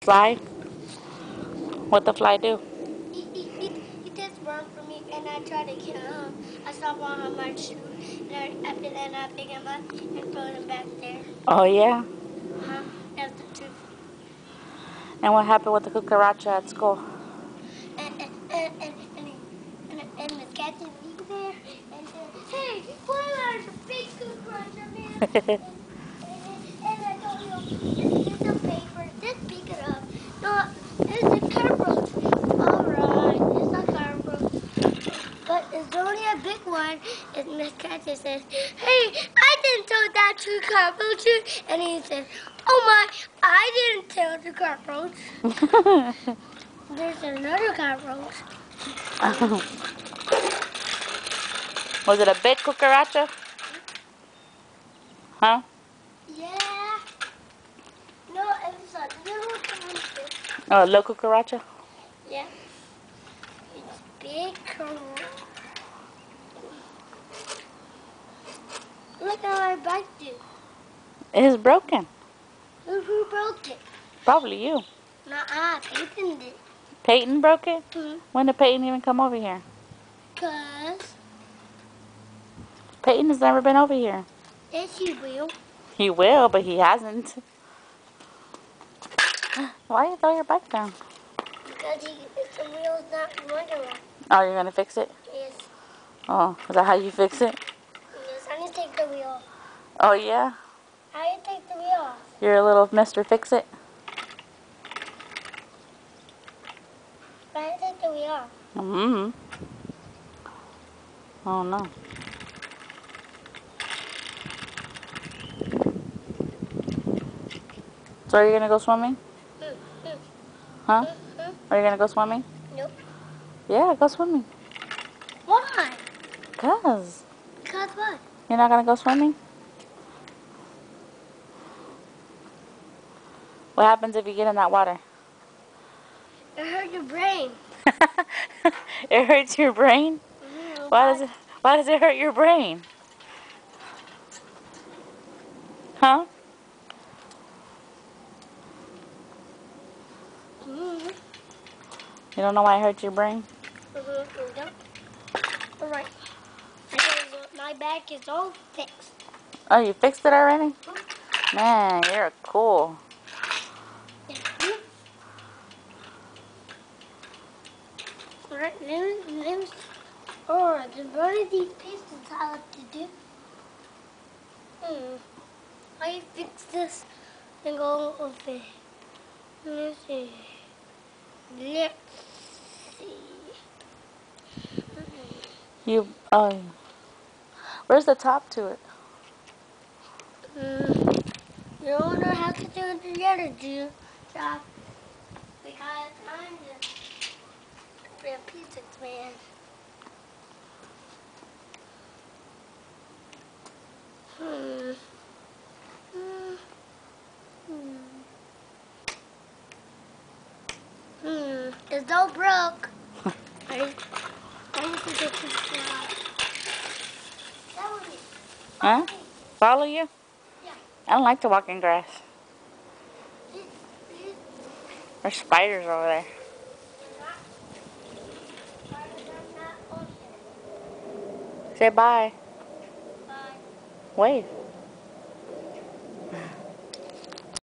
Fly? What the fly do? He just run from me, and I try to kill him. I stop on my shoe, and after that, I pick him up and throw him back there. Oh, yeah? That's the truth. And what happened with the cucaracha at school? And the cat didn't leave there, and said, "Hey, why are the big cucaracha, man?" And I told him, "It's a paper. Just pick it up. No, it's a cockroach." All right, it's a cockroach, but it's only a big one. And Miss Cat just says, "Hey, I didn't tell that to cockroaches." And he said, "Oh my, I didn't tell the cockroach." There's another cockroach. Was it a big cucaracha? Huh? Yeah. No, it was a little tiny bit. Oh, a little cucaracha? Yeah. It's big. Look at my bike do. It is broken. Who broke it? Probably you. Nuh-uh, Peyton did. Peyton broke it? Mm-hmm. When did Peyton even come over here? 'Cause Peyton has never been over here. yes, you will. He will, but he hasn't. Why you throw your bike down? Because the wheel's not running right. Oh, you're going to fix it? Yes. Oh, is that how you fix it? Yes, I need to take the wheel off. Oh, yeah? How do you take the wheel off? You're a little Mr. Fix-It? How do you take the wheel off? Mm-hmm. Oh, no. So are you going to go swimming? Huh? Are you going to go swimming? Nope. Yeah, go swimming. Why? Because. Because what? You're not going to go swimming? What happens if you get in that water? It hurt your brain. It hurts your brain? Mm-hmm. Why does it hurt your brain? Huh? Mm-hmm. You don't know why it hurts your brain? Mm-hmm. Yep. All right. Because my back is all fixed. Oh, you fixed it already? Man, you're cool. Alright, oh, there's one of these pieces I have to do. I fix this and go over. Let's see. Let's see. Oh, where's the top to it? You don't know how to do it together, do you, Job? Because I'm the physics man. It's all broke. I need to get this out. Follow me. Huh? Follow you? Yeah. I don't like to walk in grass. There's spiders over there. Say bye. Bye. Wave.